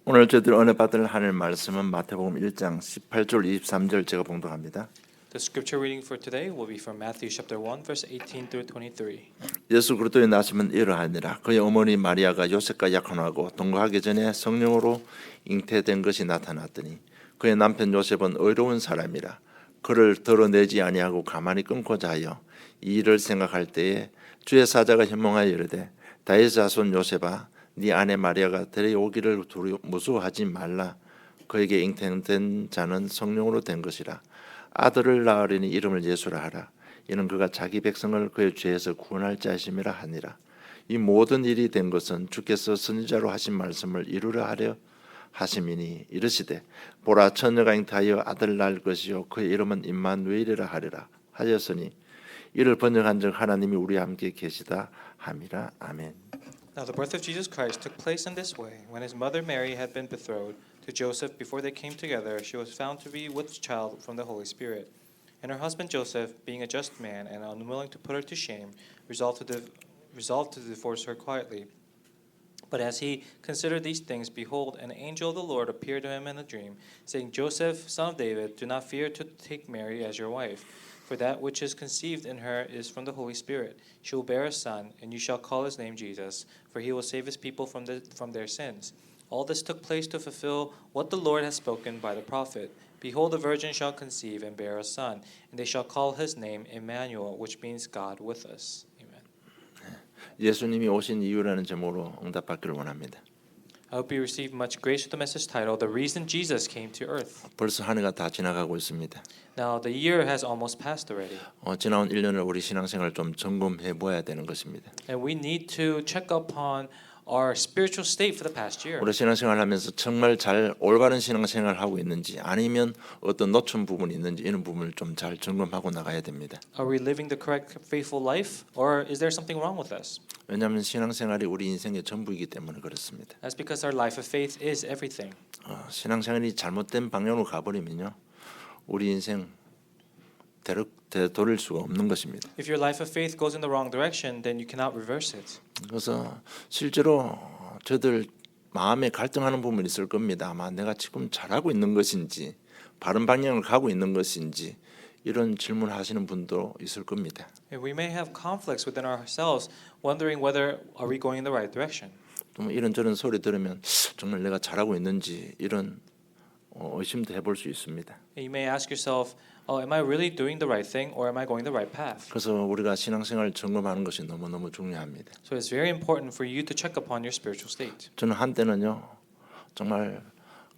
오늘 저희들 은혜 받을 하늘 말씀은 마태복음 1장 18절 23절 제가 봉독합니다. The scripture reading for today will be from Matthew chapter 1 verse 18 through 23. 예수 그리스도의 나심은 이러하니라. 그의 어머니 마리아가 요셉과 약혼하고 동거하기 전에 성령으로 잉태된 것이 나타났더니 그의 남편 요셉은 의로운 사람이라. 그를 드러내지 아니하고 가만히 끊고자 하여 이 일을 생각할 때에 주의 사자가 현몽하여 이르되 다윗의 자손 요셉아 네 아내 마리아가 데려오기를 무수하지 말라. 그에게 잉태된 자는 성령으로 된 것이라. 아들을 낳으리니 이름을 예수라 하라. 이는 그가 자기 백성을 그의 죄에서 구원할 자심이라 하니라. 이 모든 일이 된 것은 주께서 선지자로 하신 말씀을 이루려 하려 하심이니 이르시되 보라 처녀가 잉태하여 아들 낳을 것이요 그의 이름은 임마누엘이라 하리라 하였으니 이를 번역한즉 하나님이 우리와 함께 계시다 함이라. 아멘. Now the birth of Jesus Christ took place in this way. When his mother Mary had been betrothed to Joseph before they came together, she was found to be with child from the Holy Spirit. And her husband Joseph, being a just man and unwilling to put her to shame, resolved to divorce her quietly. But as he considered these things, behold, an angel of the Lord appeared to him in a dream, saying, Joseph, son of David, do not fear to take Mary as your wife, for that which is conceived in her is from the Holy Spirit. She will bear a son, and you shall call his name Jesus, for he will save his people from their sins. All this took place to fulfill what the Lord has spoken by the prophet. Behold, the virgin shall conceive and bear a son, and they shall call his name Emmanuel, which means God with us. Amen. 예수님이 오신 이유라는 제목으로 응답받기를 원합니다. I hope you receive much grace with the message title, The Reason Jesus Came to Earth. 벌써 한 해가 다 지나가고 있습니다. Now, the year has almost passed already. 지나온 1년을 우리 신앙생활 좀 점검해 보아야 되는 것입니다. And we need to check upon our spiritual state for the past year. 우리 신앙생활 하면서 정말 잘 올바른 신앙생활 하고 있는지 아니면 어떤 놓친 부분이 있는지 이런 부분을 좀 잘 점검하고 나가야 됩니다. Are we living the correct, faithful life, or is there something wrong with us? 왜냐하면 신앙생활이 우리 인생의 전부이기 때문에 그렇습니다. That's because our life of faith is everything. 신앙생활이 잘못된 방향으로 가버리면요, 우리 인생 되돌릴 수가 없는 것입니다. If your life of faith goes in the wrong direction, then you cannot reverse it. 그래서 실제로 저들 마음에 갈등하는 부분이 있을 겁니다. 아마 내가 지금 잘하고 있는 것인지 바른 방향을 가고 있는 것인지 이런 질문하시는 분도 있을 겁니다. And we may have conflicts within ourselves, wondering whether are we going in the right direction. 또 이런저런 소리 들으면 정말 내가 잘하고 있는지 이런 의심도 해볼 수 있습니다. And you may ask yourself, am I really doing the right thing, or am I going the right path? 그래서 우리가 신앙생활 점검하는 것이 너무너무 중요합니다. So it's very important for you to check upon your spiritual state. 저는 한때는요, 정말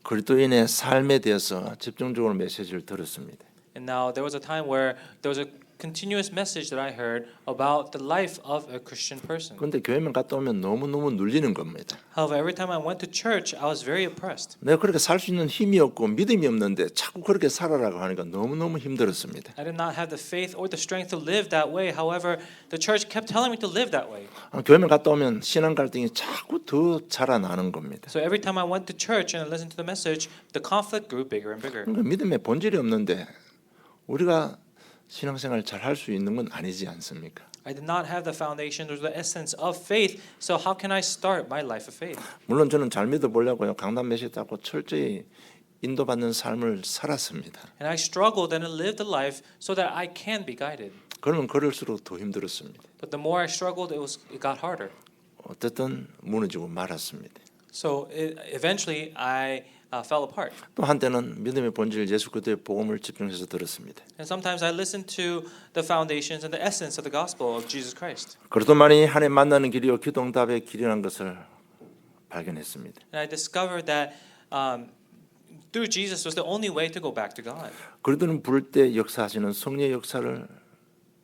그리스도인의 삶에 대해서 집중적으로 메시지를 들었습니다. And now there was a time where there was a continuous message that I heard about the life of a Christian person. 그런데 교회만 갔다 오면 너무너무 눌리는 겁니다. However, every time I went to church, I was very oppressed. 내가 그렇게 살 수 있는 힘이 없고 믿음이 없는데 자꾸 그렇게 살아라고 하니까 너무너무 힘들었습니다. I did not have the faith or the strength to live that way. However, the church kept telling me to live that way. 교회만 갔다 오면 신앙 갈등이 자꾸 더 자라나는 겁니다. So every time I went to church and listened to the message, the conflict grew bigger and bigger. 그러니까 믿음의 본질이 없는데 우리가 신앙생활 잘 할 수 있는 건 아니지 않습니까? I did not have the foundation or the essence of faith. So how can I start my life of faith? 물론 저는 잘 믿어보려고요. 강단 메시지 듣고 철저히 인도받는 삶을 살았습니다. And I struggled and lived a life so that I can be guided. 그러면 그럴수록 더 힘들었습니다. But the more I struggled, it got harder. 어쨌든 무너지고 말았습니다. So eventually I fell apart. 또 한때는 믿음의 본질 예수 그리스도의 복음을 집중해서 들었습니다. And sometimes I listened to the foundations and the essence of the gospel of Jesus Christ. 그리스도만이 하나님 만나는 길이요 기도응답의 길이라는 것을 발견했습니다. And I discovered that through Jesus was the only way to go back to God. 그리스도는 부를 때 역사하시는 성령의 역사를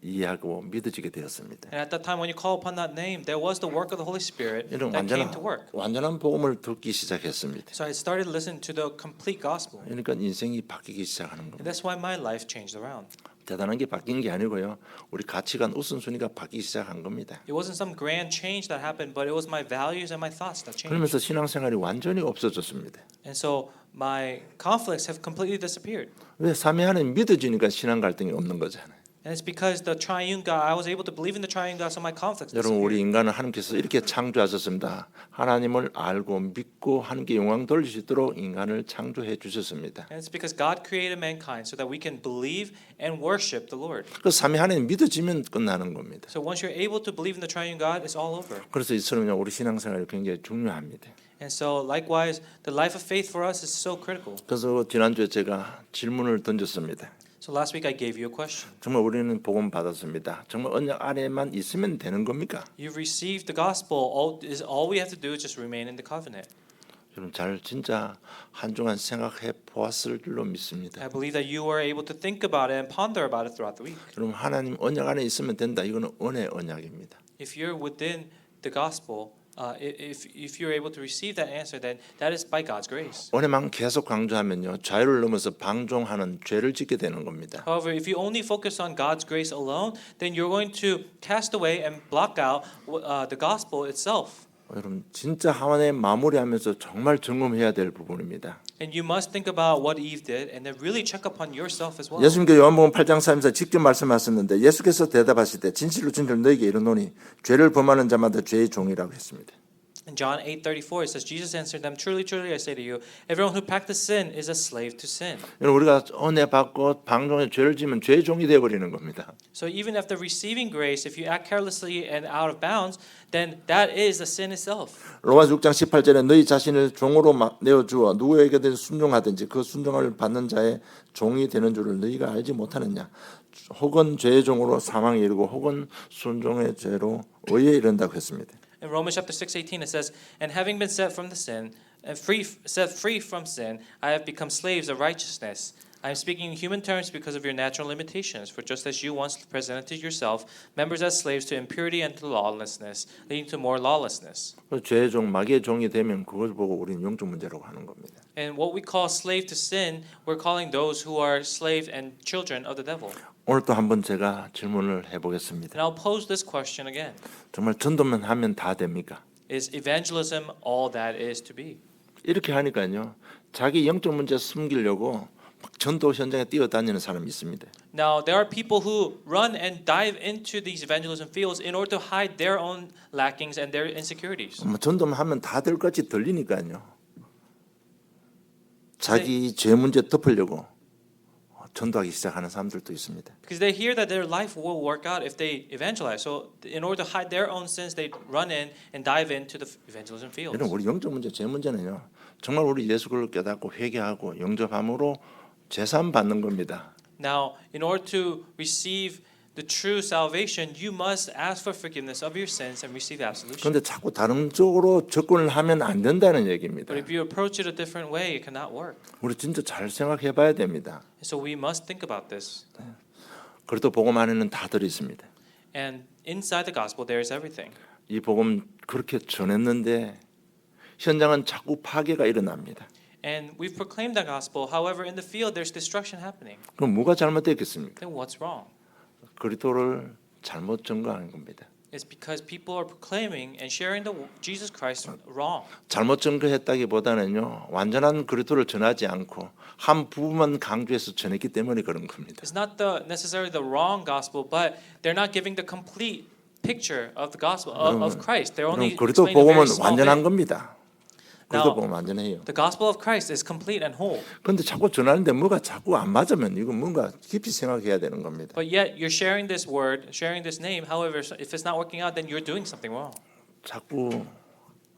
이해하고 믿어지게 되었습니다. And at that time when you call upon that name, there was the work of the Holy Spirit 이런 that came to work. 완전한 복음을 듣기 시작했습니다. So I started listening to the complete gospel. 그러니까 인생이 바뀌기 시작하는 And 겁니다. that's why my life changed around. 대단한 게 바뀐 게 아니고요. 우리 가치관 우선순위가 바뀌기 시작한 겁니다. It wasn't some grand change that happened, but it was my values and my thoughts that changed. 그러면서 신앙생활이 완전히 없어졌습니다. And so my conflicts have completely disappeared. 왜 삼위 하나님 믿어지니까 신앙 갈등이 없는 거잖아요. And it's because the triune God, I was able to believe in the triune God, so my conflicts 여러분 우리 disappeared. 인간은 하나님께서 이렇게 창조하셨습니다. 하나님을 알고 믿고 하나님께 영광 돌릴 수 있도록 인간을 창조해 주셨습니다. And it's because God created mankind so that we can believe and worship the Lord. 그 삼위 하나님 믿어지면 끝나는 겁니다. So once you're able to believe in the triune God, it's all over. 그래서 이처럼요 우리 신앙생활이 굉장히 중요합니다. And so likewise, the life of faith for us is so critical. 그래서 지난주에 제가 질문을 던졌습니다. So last week I gave you a question. 정말 우리는 복음 받았습니다. 정말 언약 안에만 있으면 되는 겁니까? You've received the gospel. All we have to do is just remain in the covenant. 여러분 잘 진짜 한 주간 생각해 보았을 줄로 믿습니다. I believe that you were able to think about it and ponder about it throughout the week. 여러분 하나님 언약 안에 있으면 된다. 이거는 은혜 언약입니다. If you're within the gospel, if you're able to receive that answer, then that is by God's grace. 은혜만 계속 강조하면요 자유를 넘어서 방종하는 죄를 짓게 되는 겁니다. However, if you only focus on God's grace alone, then you're going to cast away and block out the gospel itself. 여러분 진짜 하나님의 마무리하면서 정말 점검해야 될 부분입니다. And you must think about what Eve did, and then really check upon yourself as well. 예수님께서 요한복음 8장 3절에 직접 말씀하셨는데 예수께서 대답하실 때 진실로 진실로 너희에게 이르노니 죄를 범하는 자마다 죄의 종이라고 했습니다. In John 8:34 it says, Jesus answered them, Truly, truly, I say to you, everyone who practices sin is a slave to sin. 여러분 우리가 은혜 받고 방종에 죄를 지면 죄의 종이 되어 버리는 겁니다. So even after receiving grace, if you act carelessly and out of bounds, then that is a sin itself. 로마서 6장 18절에 너희 자신을 종으로 내어 주어 누구에게든 순종하든지 그 순종을 받는 자의 종이 되는 줄을 너희가 알지 못하느냐? 혹은 죄의 종으로 사망에 이르고 혹은 순종의 죄로 의에 이른다고 했습니다. In Romans chapter 6:18 it says, And having been set from the sin, and set free from sin, I have become slaves of righteousness. I am speaking in human terms because of your natural limitations. For just as you once presented yourself members as slaves to impurity and to lawlessness, leading to more lawlessness. 죄의 종, 마귀의 종이 되면 그걸 보고 우리는 영적 문제라고 하는 겁니다. And what we call slave to sin, we're calling those who are slaves and children of the devil. 오늘 또 한번 제가 질문을 해보겠습니다. And I'll pose this question again. 정말 전도만 하면 다 됩니까? Is evangelism all that is to be? 이렇게 하니까요. 자기 영적 문제 숨기려고 막 전도 현장에 뛰어다니는 사람이 있습니다. Now, there are people who run and dive into these evangelism fields in order to hide their own lackings and their insecurities. 뭐 전도만 하면 다 될 것 같이 들리니까요. 자기 죄 문제 덮으려고 전도하기 시작하는 사람들도 있습니다. Because they hear that their life will work out if they evangelize. So, in order to hide their own sins, they run in and dive into the evangelism fields. 여러분 우리 영적 문제, 죄 문제는요. 정말 우리 예수를 깨닫고 회개하고 영접함으로 제산 받는 겁니다. Now, in order to receive the true salvation, you must ask for forgiveness of your sins and receive absolution. 그런데 자꾸 다른 쪽으로 접근을 하면 안 된다는 얘기입니다. But if you approach it a different way, it cannot work. 우리 진짜 잘 생각해봐야 됩니다. So we must think about this. 그래도 복음 안에는 다 들어 있습니다. And inside the gospel, there is everything. 이 복음 그렇게 전했는데 현장은 자꾸 파괴가 일어납니다. And we've proclaimed the gospel. However, in the field, there's destruction happening. 그럼 뭐가 잘못됐겠습니까? Then what's wrong? 그리스도를 잘못 증거하는 겁니다. It's because people are proclaiming and sharing the Jesus Christ wrong. 잘못 증거했다기보다는요 완전한 그리스도를 전하지 않고 한 부분만 강조해서 전했기 때문에 그런 겁니다. It's not necessarily the wrong gospel, but they're not giving the complete picture of the gospel of Christ. They're only 그리스도 explaining a 복음은 very small 완전한 bit. 겁니다. 그리스도 복음 완전해요. The gospel of Christ is complete and whole. 그런데 자꾸 전하는데 뭐가 자꾸 안 맞으면 이거 뭔가 깊이 생각해야 되는 겁니다. But yet you're sharing this word, sharing this name. However, if it's not working out, then you're doing something wrong. 자꾸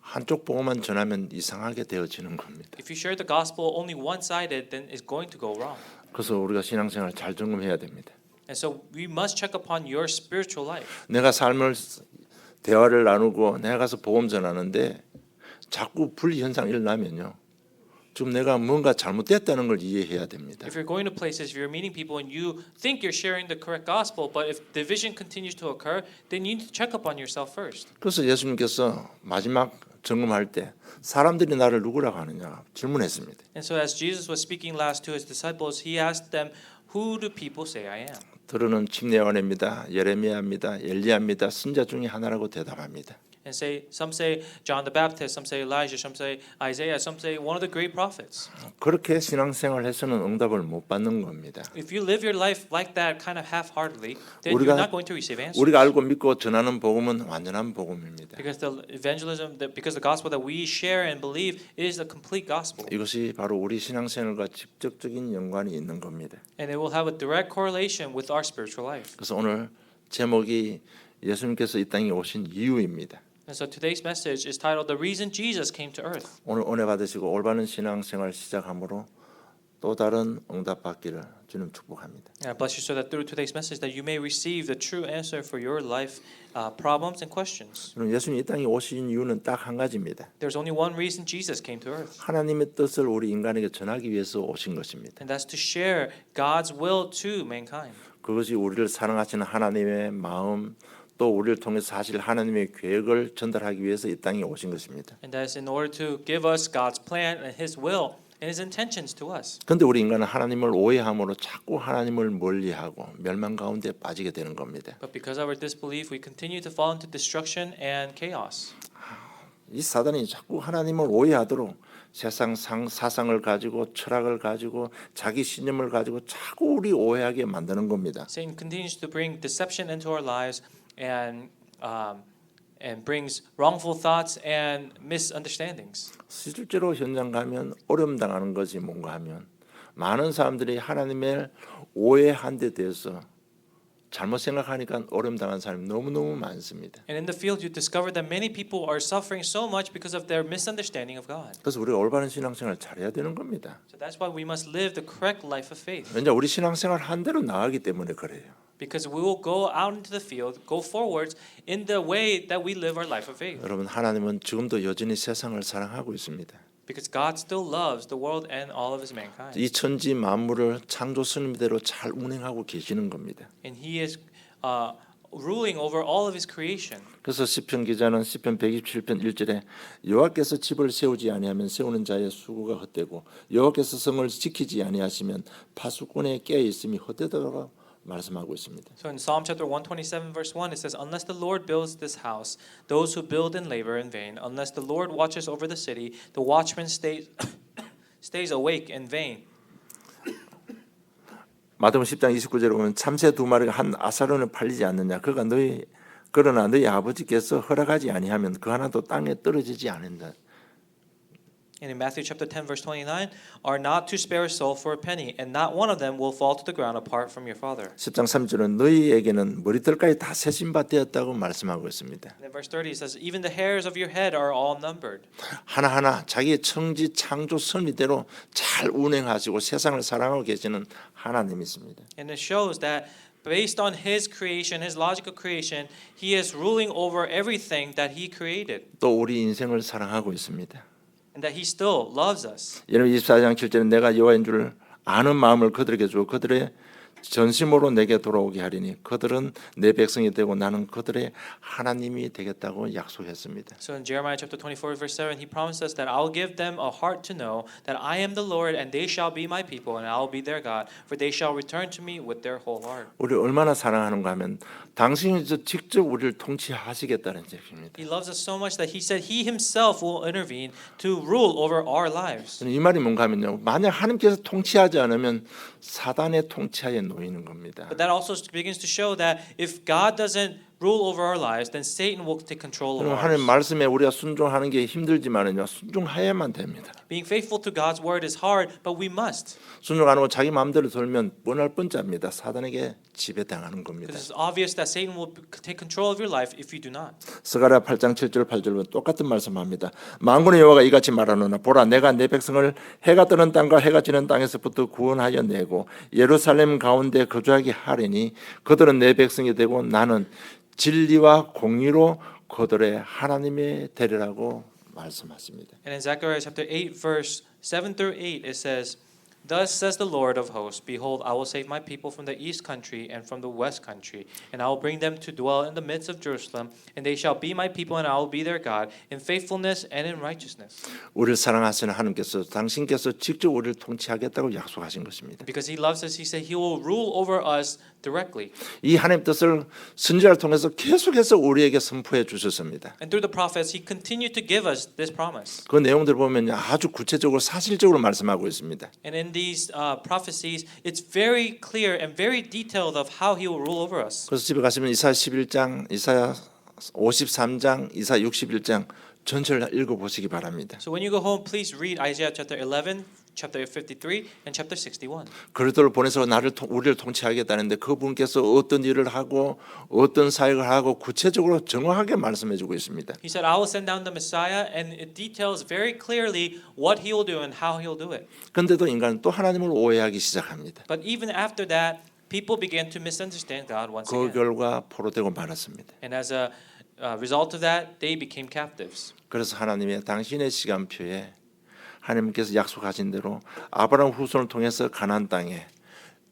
한쪽 복음만 전하면 이상하게 되어지는 겁니다. If you share the gospel only one-sided, then it's going to go wrong. 그래서 우리가 신앙생활 잘 점검해야 됩니다. And so we must check upon your spiritual life. 내가 삶을 대화를 나누고 내가 가서 복음 전하는데 자꾸 분리 현상 일어나면요. 좀 내가 뭔가 잘못됐다는 걸 이해해야 됩니다. If you're going to places, if you're meeting people and you think you're sharing the correct gospel, but if division continues to occur, then you need to check upon yourself first. 그래서 예수님께서 마지막 점검할 때 사람들이 나를 누구라고 하느냐 질문했습니다. And so as Jesus was speaking last to his disciples, he asked them, "Who do people say I am?" 들으는 침례요한입니다. 예레미야입니다. 엘리야입니다. 선자 중에 하나라고 대답합니다. and some say John the Baptist, some say Elijah, some say Isaiah, some say one of the great prophets. 그렇게 신앙생활해서는 응답을 못 받는 겁니다. If you live your life like that, kind of half-heartedly, then 우리가- you're not going to receive answers. 우리가 알고 믿고 전하는 복음은 완전한 복음입니다. Because the evangelism, because the gospel that we share and believe is the complete gospel, 이것이 바로 우리 신앙생활과 직접적인 연관이 있는 겁니다. and it will have a direct correlation with our spiritual life. 그래서 오늘 제목이 예수님께서 이 땅에 오신 이유입니다. And so today's message is titled "The Reason Jesus Came to Earth." 오늘 은혜 받으시고 올바른 신앙생활 시작함으로 또 다른 응답 받기를 주님 축복합니다. And I bless you so that through today's message that you may receive the true answer for your life problems and questions. 그럼 예수님 이 땅에 오신 이유는 딱 한 가지입니다. There's only one reason Jesus came to earth, 하나님의 뜻을 우리 인간에게 전하기 위해서 오신 것입니다. and that's to share God's will to mankind. 그것이 우리를 사랑하시는 하나님의 마음 또 우리를 통해서 사실 하나님의 계획을 전달하기 위해서 이 땅에 오신 것입니다. And that is in order to give us God's plan and His will and His intentions to us. 그런데 우리 인간은 하나님을 오해함으로 자꾸 하나님을 멀리하고 멸망 가운데 빠지게 되는 겁니다. But because of our disbelief, we continue to fall into destruction and chaos. 이 사단이 자꾸 하나님을 오해하도록 세상 사상을 가지고 철학을 가지고 자기 신념을 가지고 자꾸 우리 오해하게 만드는 겁니다. Satan continues to bring deception into our lives and brings wrongful thoughts and misunderstandings. 실제로 현장 가면 어려움 당하는 것이 뭔가 하면 많은 사람들이 하나님을 오해한 데 대해서 잘못 생각하니까 어려움 당한 사람이 너무너무 많습니다. And in the field, you discover that many people are suffering so much because of their misunderstanding of God. 그래서 우리가 올바른 신앙생활을 잘해야 되는 겁니다. So that's why we must live the correct life of faith. 왜냐 우리 신앙생활 한 대로 나가기 때문에 그래요. Because we will go out into the field, go forwards in the way that we live our life of faith. 여러분 하나님은 지금도 여전히 세상을 사랑하고 있습니다. Because God still loves the world and all of His mankind. 이 천지 만물을 창조 스님대로 잘 운행하고 계시는 겁니다. And He is ruling over all of His creation. 그래서 시편 기자는 시편 127편 1절에 여호와께서 집을 세우지 아니하면 세우는 자의 수고가 헛되고 여호와께서 성을 지키지 아니하시면 파수꾼의 깨어 있음이 헛되다고 말씀하고 있습니다. So in Psalm chapter 127 verse 1 it says, "Unless the Lord builds this house, those who build and labor in vain. Unless the Lord watches over the city, the watchman stays awake in vain." 마태복음 10장 29절에 보면 참새 두 마리가 한 아사론을 팔리지 않느냐 그러나 너희 아버지께서 허락하지 아니하면 그 하나도 땅에 떨어지지 않는다. And in Matthew chapter 10 verse 29, "Are not to spare a soul for a penny, and not one of them will fall to the ground apart from your Father." 10장 3절은 너희에게는 머리털까지 다 세신 바 되었다고 말씀하고 있습니다. And in verse 30 it says, "Even the hairs of your head are all numbered." 하나하나 자기의 청지 창조 섭리대로 잘 운행하시고 세상을 사랑하고 계시는 하나님이십니다. And it shows that based on His creation, His logical creation, He is ruling over everything that He created, 또 우리 인생을 사랑하고 있습니다. and that He still loves us. 예레미야 24장 7절에 내가 여호와인 줄 아는 마음을 그들에게 주고 그들의 전심으로 내게 돌아오게 하리니 그들은 내 백성이 되고 나는 그들의 하나님이 되겠다고 약속했습니다. So in Jeremiah chapter 24 verse 7, He promised us that I will give them a heart to know that I am the Lord, and they shall be my people, and I will be their God, for they shall return to me with their whole heart. 우리를 얼마나 사랑하는가 하면 당신이 직접 우리를 통치하시겠다는 얘기입니다. He loves us so much that He said He Himself will intervene to rule over our lives. 이 말이 뭔가 하면요. 만약 하나님께서 통치하지 않으면 사단의 통치하에 놓이는 겁니다. But that also begins to show that if God doesn't rule over our lives, then Satan will take control of 그럼 our 하나님 lives. 말씀에 우리가 순종하는 게 힘들지만은요. 순종해야만 됩니다. Being faithful to God's word is hard, but we must. 순종 안 하고 자기 마음대로 돌면 뻔할 뻔짜입니다. 사단에게 지배당하는 겁니다. Because it's obvious that Satan will take control of your life if you do not. 스가랴 8장 7절 8절은 똑같은 말씀합니다. 만군의 여호와가 이같이 말하노라 보라 내가 내 백성을 해가 뜨는 땅과 해가 지는 땅에서부터 구원하여 내고 예루살렘 가운데 거주하게 하리니 그들은 내 백성이 되고 나는 진리와 공의로 그들의 하나님이 되리라고 말씀하십니다. And in Zechariah chapter 8 verse 7 through 8 it says, "Thus says the Lord of hosts, behold, I will save my people from the east country and from the west country, and I will bring them to dwell in the midst of Jerusalem, and they shall be my people, and I will be their God, in faithfulness and in righteousness." 우리를 사랑하시는 하나님께서 당신께서 직접 우리를 통치하겠다고 약속하신 것입니다. Because He loves us, He said He will rule over us directly. 이 하나님 뜻을 선지자를 통해서 계속해서 우리에게 선포해 주셨습니다. And through the prophets, he continued to give us this promise. 그 내용들을 보면 아주 구체적으로 사실적으로 말씀하고 있습니다. And in these prophecies, it's very clear and very detailed of how he will rule over us. 그래서 집에 가시면 이사야 11장, 이사야 53장, 이사야 61장 전체를 읽어보시기 바랍니다. So when you go home, please read Isaiah chapter 11, chapter 53, and chapter 61. 그리스도를 보내서 우리를 통치하겠다는데 그분께서 어떤 일을 하고 어떤 사역을 하고 구체적으로 정확하게 말씀해주고 있습니다. He said, I will send down the Messiah, and it details very clearly what he will do and how he will do it. 그런데도 인간은 또 하나님을 오해하기 시작합니다. But even after that, people began to misunderstand God once 그 again. 결과 포로되고 말았습니다. And as a result of that, they became captives. 그래서 하나님의 당신의 시간표에 하나님께서 약속하신 대로 아브라함 후손을 통해서 가나안 땅에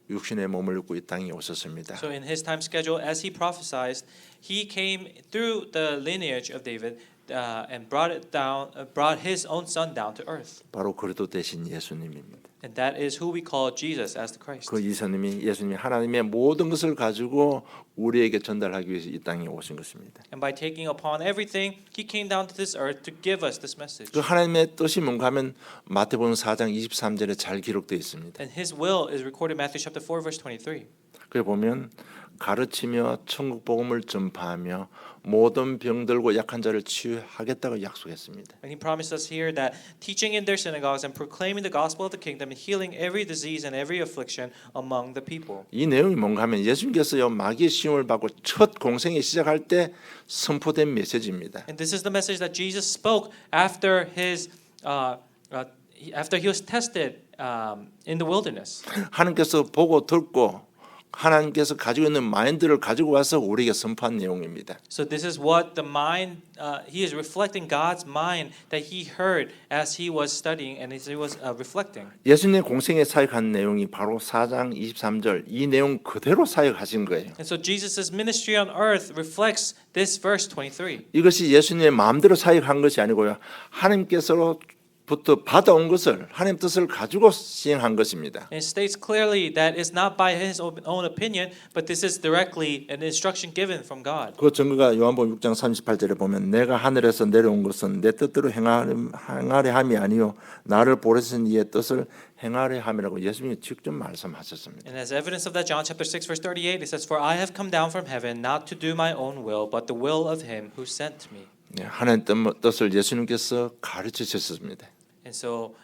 육신의 몸을 입고 이 땅에 오셨습니다. So in his time schedule, as he prophesied, he came through the lineage of David and brought his own son down to earth. 바로 그리스도 대신 예수님입니다. And that is who we call Jesus as the Christ. 그 예수님이 하나님의 모든 것을 가지고 우리에게 전달하기 위해서 이 땅에 오신 것입니다. And by taking upon everything, he came down to this earth to give us this message. 그 하나님의 뜻이 뭔가 하면 마태복음 4장 23절에 잘 기록되어 있습니다. And his will is recorded in Matthew chapter 4 verse 23. 그래 보면 가르치며 천국 복음을 전파하며 모든 병들고 약한 자를 치유하겠다고 약속했습니다. And he promised us here that teaching in their synagogues and proclaiming the gospel of the kingdom and healing every disease and every affliction among the people. 이 내용이 뭔가 하면 예수님께서요 마귀의 시험을 받고 첫 공생이 시작할 때 선포된 메시지입니다. And this is the message that Jesus spoke after after he was tested in the wilderness. 하나님께서 보고 듣고 하나님께서 가지고 있는 마인드를 가지고 와서 우리에게 선포한 내용입니다. So this is what the mind he is reflecting God's mind that he heard as he was studying and as he was reflecting. 예수님의 공생에 사역한 내용이 바로 4장 23절 이 내용 그대로 사역하신 거예요. And so Jesus' ministry on earth reflects this verse 23. 이것이 예수님의 마음대로 사역한 것이 아니고요. 하나님께서부터 받아온 것을 하나님 뜻을 가지고 시행한 것입니다. And it states clearly that it's not by his own opinion, but this is directly an instruction given from God. 그 증거가 요한복음 6장 38절에 보면 내가 하늘에서 내려온 것은 내 뜻대로 행하려 함이 아니요 나를 보내신 이의 뜻을 행하려 함이라고 예수님이 직접 말씀하셨습니다. And as evidence of that, John chapter 6 verse 38, it says, "For I have come down from heaven not to do my own will, but the will of him who sent me." 하나님 뜻을 예수님께서 가르치셨습니다. And so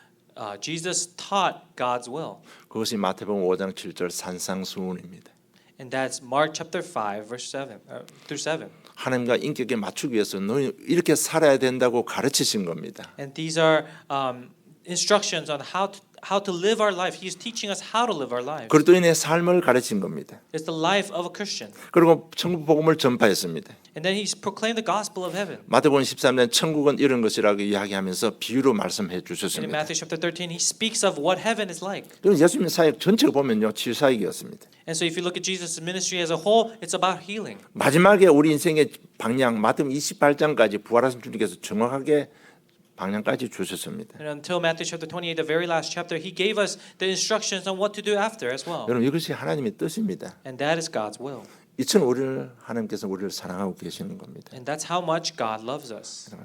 Jesus taught God's will. 그것이 마태복음 5장 7절 산상수훈입니다. And that's Mark chapter 5 verse 7 through 7. 하나님과 인격에 맞추기 위해서 너희 이렇게 살아야 된다고 가르치신 겁니다. And these are instructions on how to live our life. He is teaching us how to live our lives. 그리스도인의 삶을 가르친 겁니다. It's the life of a Christian. 그리고 천국 복음을 전파했습니다. And then he's proclaimed the gospel of heaven. 마태복음 13장 천국은 이런 것이라고 이야기하면서 비유로 말씀해 And in 주셨습니다. Matthew chapter 13, he speaks of what heaven is like. 그럼 예수님의 사역 전체를 보면요 치유 사역이었습니다. And so if you look at Jesus' ministry as a whole, it's about healing. 마지막에 우리 인생의 방향 마태복음 28장까지 부활하신 주님께서 정확하게 방향까지 주셨습니다. And until Matthew chapter 28, the very last chapter, he gave us the instructions on what to do after as well. 여러분 이것이 하나님의 뜻입니다. And that is God's will. 이처럼 우리를 하나님께서 우리를 사랑하고 계시는 겁니다. And that's how much God loves us.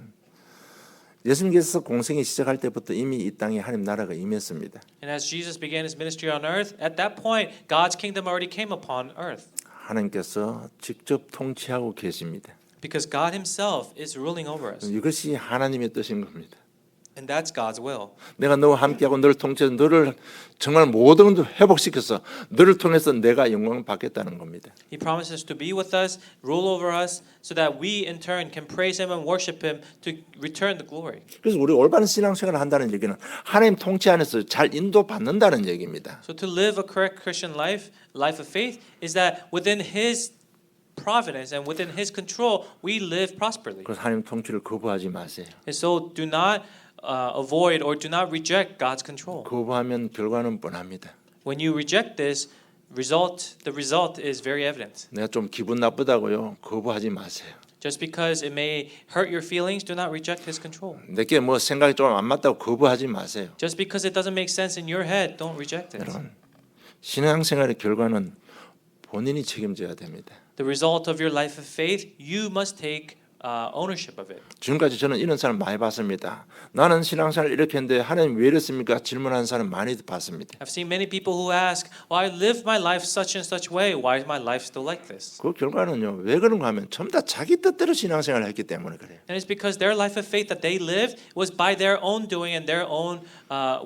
예수님께서 공생이 시작할 때부터 이미 이 땅에 하나님 나라가 임했습니다. And as Jesus began his ministry on earth, at that point, God's kingdom already came upon earth. 하나님께서 직접 통치하고 계십니다. Because God himself is ruling over us. 이것이 하나님의 뜻인 겁니다. And that's God's will. 내가 너와 함께하고 너를 통치해서 너를 정말 모든 걸 회복시켜서 너를 통해서 내가 영광을 받겠다는 겁니다. He promises to be with us, rule over us, so that we in turn can praise him and worship him to return the glory. 그래서 우리 올바른 신앙생활을 한다는 얘기는 하나님 통치 안에서 잘 인도받는다는 얘기입니다. So to live a correct Christian life, life of faith, is that within his providence and within his control, we live prosperly. 그래서 하나님 통치를 거부하지 마세요. And so do not avoid or do not reject God's control. 거부하면 결과는 뻔합니다. When you reject this, the result is very evident. 내가 좀 기분 나쁘다고요. 거부하지 마세요. Just because it may hurt your feelings, do not reject his control. 내게 뭐 생각이 좀 안 맞다고 거부하지 마세요. Just because it doesn't make sense in your head, don't reject it. 여러분, 신앙생활의 결과는 본인이 책임져야 됩니다. The result of your life of faith, you must take ownership of it. 지금까지 저는 이런 사람 많이 봤습니다. 나는 신앙생활 이렇게 했는데 하나님 왜 이랬습니까? 질문하는 사람 많이 봤습니다. I've seen many people who ask, "Well, I live my life such and such way. Why is my life still like this?" 그 결과는요. 왜 그런가 하면 전부 다 자기 뜻대로 신앙생활을 했기 때문에 그래요. And it's because their life of faith that they lived was by their own doing and their own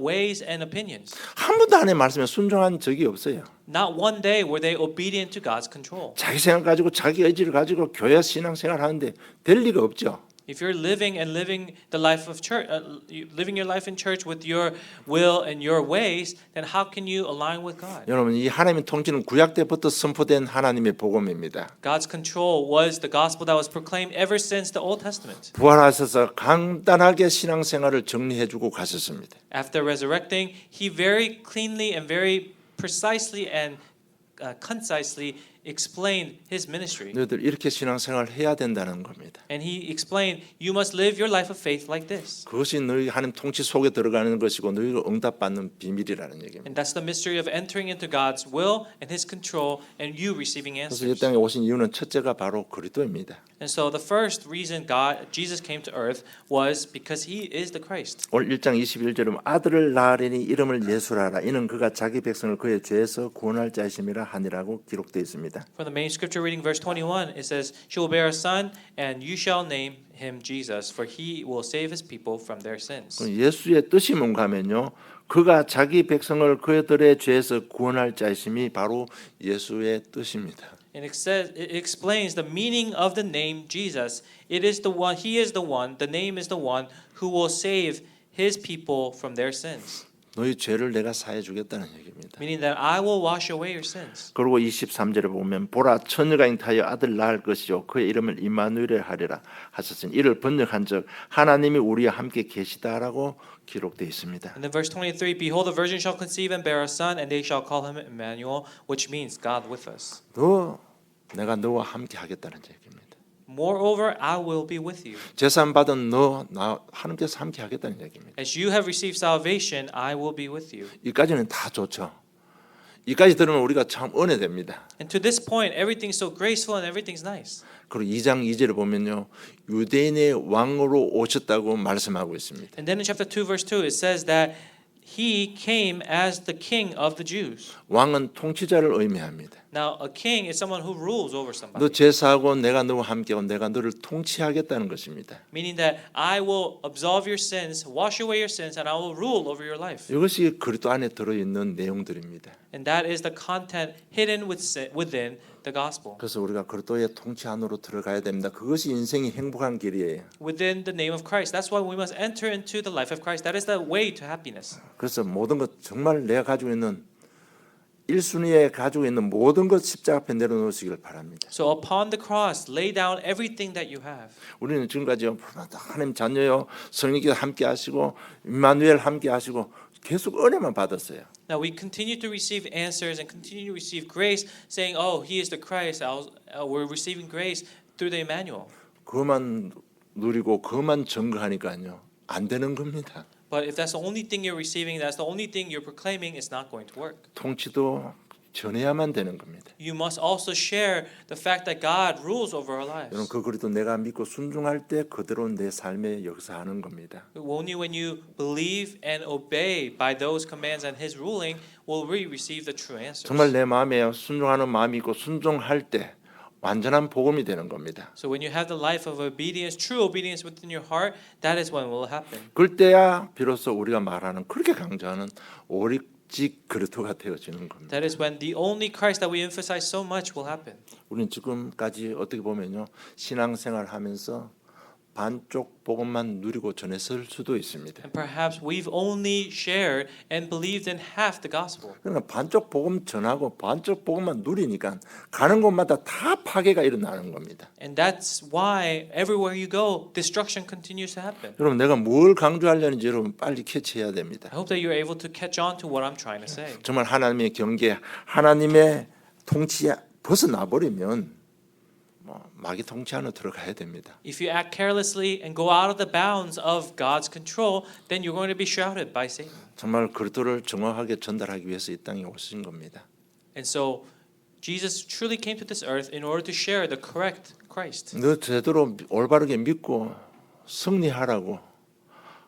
ways and opinions. 한 번도 하나님의 말씀에 순종한 적이 없어요. Not one day were they obedient to God's control. 자기 생각 가지고 자기 의지를 가지고 교회 신앙생활 하는데 될 리가 없죠. If you're living the life of church, living your life in church with your will and your ways, then how can you align with God? 여러분 이 하나님의 통치는 구약 때부터 선포된 하나님의 복음입니다. God's control was the gospel that was proclaimed ever since the Old Testament. 부활하셔서 간단하게 신앙생활을 정리해주고 가셨습니다. After resurrecting, he very cleanly and very precisely and concisely explained his ministry. 너희들 이렇게 신앙생활을 해야 된다는 겁니다. And he explained, you must live your life of faith like this. 그것이 너희 하나님 통치 속에 들어가는 것이고 너희가 응답받는 비밀이라는 얘기입니다. And that's the mystery of entering into God's will and his control and you receiving 그래서 이 answers. 땅에 오신 이유는 첫째가 바로 그리스도입니다. And so the first reason Jesus came to earth was because he is the Christ. 오늘 1장 21절은 아들을 낳으리니 이름을 예수라 하라. 이는 그가 자기 백성을 그의 죄에서 구원할 자이심이라 하니라고 기록되어 있습니다. For the main scripture reading, verse 21, it says, "She will bear a son, and you shall name him Jesus, for he will save his people from their sins." 예수의 뜻이 뭔가 하면요. 그가 자기 백성을 그들의 죄에서 구원할 자이심이 바로 예수의 뜻입니다. And it explains the meaning of the name Jesus. It is the one, he is the one, the name is the one who will save his people from their sins. 너희 죄를 내가 사해 주겠다는 얘기입니다. Meaning that I will wash away your sins. 그리고 23절에 보면 보라 처녀가 잉타하여 아들 낳을 것이요 그의 이름을 임마누엘 하리라 하셨으니 이를 번역한즉 하나님이 우리와 함께 계시다라고 기록되어 있습니다. And then verse 23, "Behold, the virgin shall conceive and bear a son, and they shall call him Emmanuel," which means God with us. 내가 너와 함께 하겠다는 얘기입니다. Moreover, I will be with you. 제산 받은 나 하나님께서 함께 하겠다는 얘기입니다. As you have received salvation, I will be with you. 이까지는 다 좋죠. 이까지 들으면 우리가 참 은혜됩니다. And to this point, everything's so graceful and everything's nice. 그리고 2장 2절을 보면요. 유대인의 왕으로 오셨다고 말씀하고 있습니다. And then in chapter 2, verse 2, it says that he came as the king of the Jews. 왕은 통치자를 의미합니다. Now, a king is someone who rules over somebody. 너 제사하고 내가 너와 함께하고 내가 너를 통치하겠다는 것입니다. Meaning that I will absolve your sins, wash away your sins, and I will rule over your life. 이것이 그리스도 안에 들어있는 내용들입니다. And that is the content hidden within the gospel. 그래서 우리가 그리스도의 통치 안으로 들어가야 됩니다. 그것이 인생이 행복한 길이에요. Within the name of Christ. That's why we must enter into the life of Christ. That is the way to happiness. 그래서 모든 것 정말 내가 가지고 있는 1순위에 가지고 있는 모든 것 십자가 앞에 내려놓으시기를 바랍니다. So upon the cross, lay down everything that you have. 우리는 지금까지 하나님 자녀요, 성령께서 함께 하시고 임마누엘 함께 하시고 계속 은혜만 받았어요. Now we continue to receive answers and continue to receive grace, saying, "Oh, He is the Christ." We're receiving grace through the Emmanuel. 그것만 누리고 그것만 증거하니까요, 안 되는 겁니다. But if that's the only thing you're receiving, that's the only thing you're proclaiming, it's not going to work. 통치도 전해야만 되는 겁니다. You must also share the fact that God rules over our lives. 여러분 그 그리스도 내가 믿고 순종할 때 그대로 내 삶에 역사하는 겁니다. Only when you believe and obey by those commands and His ruling will we receive the true answers. 정말 내 마음에 순종하는 마음이 있고 순종할 때 완전한 복음이 되는 겁니다. So when you have the life of obedience, true obedience within your heart, that is when it will happen. 그럴 때야 비로소 우리가 말하는 그렇게 강조하는 오직 그리스도가 되어지는 겁니다. That is when the only Christ that we emphasize so much will happen. 우리는 지금까지 어떻게 보면요 신앙생활하면서 반쪽 복음만 누리고 전했을 수도 있습니다. And perhaps we've only shared and believed in half the gospel. 그러니까 반쪽 복음 전하고 반쪽 복음만 누리니까 가는 곳마다 다 파괴가 일어나는 겁니다. And that's why everywhere you go, destruction continues to happen. 여러분 내가 뭘 강조하려는지 여러분 빨리 캐치해야 됩니다. I hope that you're able to catch on to what I'm trying to say. 정말 하나님의 경계, 하나님의 통치에 벗어나 버리면 마귀 통치 안으로 들어가야 됩니다. If you act carelessly and go out of the bounds of God's control, then you're going to be shrouded by Satan. 정말 그리스도를 정확하게 전달하기 위해서 이 땅에 오신 겁니다. And so Jesus truly came to this earth in order to share the correct Christ. 너 제대로 올바르게 믿고 승리하라고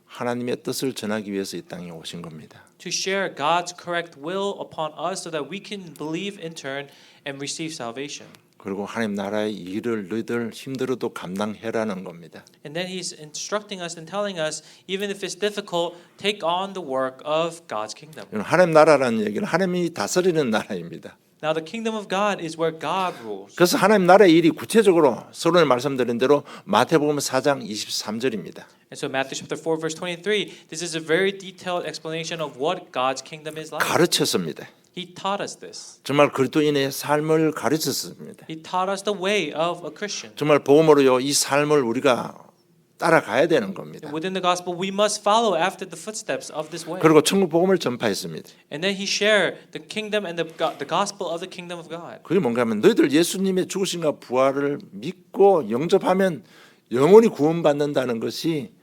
하나님의 뜻을 전하기 위해서 이 땅에 오신 겁니다. To share God's correct will upon us so that we can believe in turn and receive salvation. 그리고 하나님 나라의 일을 너희들 힘들어도 감당해라는 겁니다. And then he's instructing us and telling us, even if it's difficult, take on the work of God's kingdom. 하나님 나라라는 얘기는 하나님이 다스리는 나라입니다. Now the kingdom of God is where God rules. 그래서 하나님 나라의 일이 구체적으로 서론에 말씀드린 대로 마태복음 4장 23절입니다. And so Matthew chapter 4 verse 23, this is a very detailed explanation of what God's kingdom is like. 가르쳤습니다. He taught us this. 정말 그리스도인의 삶을 가르쳤습니다. He taught us the way of a Christian. 정말 복음으로요 이 삶을 우리가 따라가야 되는 겁니다. Within the gospel, we must follow after the footsteps of this way. 그리고 천국 복음을 전파했습니다. And then he shared the kingdom and the gospel of the kingdom of God. 그게 뭔가 하면 너희들 예수님의 죽으심과 부활을 믿고 영접하면 영원히 구원받는다는 것이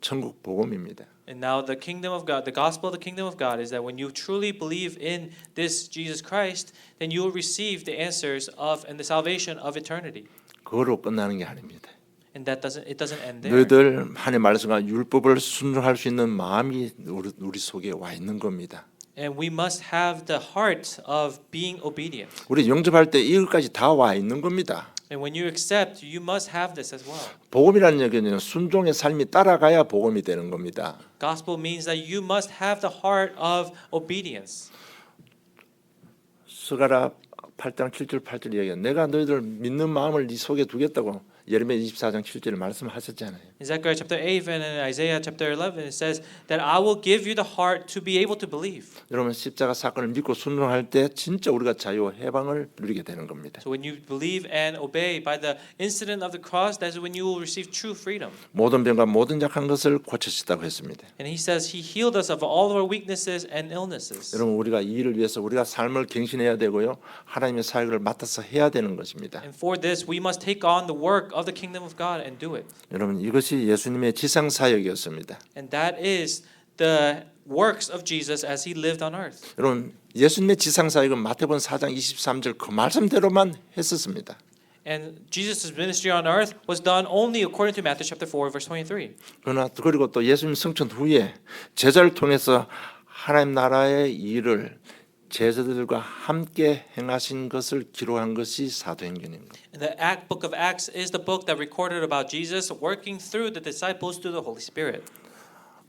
천국 복음입니다. And now the kingdom of God, the gospel of the kingdom of God is that when you truly believe in this Jesus Christ, then you will receive the answers of and the salvation of eternity. 그거로 끝나는 게 아닙니다. And that doesn't end there. 너희들 하나님의 말씀과 율법을 순종할 수 있는 마음이 우리 속에 와 있는 겁니다. And we must have the heart of being obedient. 우리 영접할 때 이것까지 다 와 있는 겁니다. And when you accept, you must have this as well. 복음이라는 얘기는 순종의 삶이 따라가야 복음이 되는 겁니다. Gospel means that you must have the heart of obedience. 스가랴 8장 7절 8절 이야기해. 내가 너희들 믿는 마음을 네 속에 두겠다고 예레미야 24장 7절에 말씀하셨잖아요. In Zechariah chapter 8 and in Isaiah chapter 11 it says that I will give you the heart to be able to believe. 여러분 십자가 사건을 믿고 순종할 때 진짜 우리가 자유 해방을 누리게 되는 겁니다. So when you believe and obey by the incident of the cross, that's when you will receive true freedom. 모든 병과 모든 약한 것을 고치셨다고 했습니다. And he says he healed us of all of our weaknesses and illnesses. 여러분 우리가 이 일을 위해서 우리가 삶을 갱신해야 되고요. 하나님의 사역을 맡아서 해야 되는 것입니다. And for this we must take on the work of the kingdom of God and do it. 여러분 이것이 예수님의 지상 사역이었습니다. And that is the works of Jesus as he lived on earth. 여러분 예수님의 지상 사역은 마태복음 4장 23절 그 말씀대로만 했었습니다. And Jesus' ministry on earth was done only according to Matthew chapter 4 verse 23. 그러나 그리고 또 예수님 승천 후에 제자를 통해서 하나님 나라의 일을 제자들과 함께 행하신 것을 기록한 것이 사도행전입니다. And the book of Acts is the book that recorded about Jesus working through the disciples through the Holy Spirit.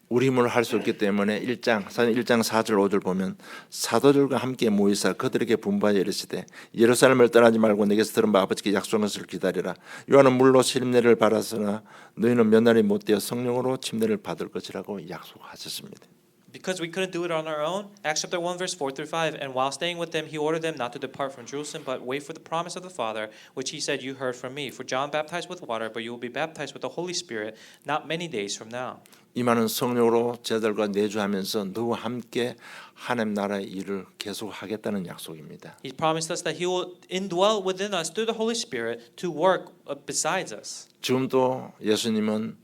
우리 힘으로 할 수 없기 때문에 1장 4절 5절 보면 사도들과 함께 모이사 그들에게 분부하여 이르시되 예루살렘을 떠나지 말고 내게서 들은 바 아버지께 약속한 것을 기다리라. 요한은 물로 침례를 받았으나 너희는 몇 날이 못 되어 성령으로 침례를 받을 것이라고 약속하셨습니다. Because we couldn't do it on our own, Acts chapter 1 verse 4 through 5, and while staying with them, he ordered them not to depart from Jerusalem, but wait for the promise of the Father, which he said, you heard from me. For John baptized with water, but you will be baptized with the Holy Spirit not many days from now. 이만은 성령으로 제자들과 내주하면서 너와 함께 하나님 나라의 일을 계속하겠다는 약속입니다. He promised us that he will indwell within us through the Holy Spirit to work besides us. 지금도 예수님은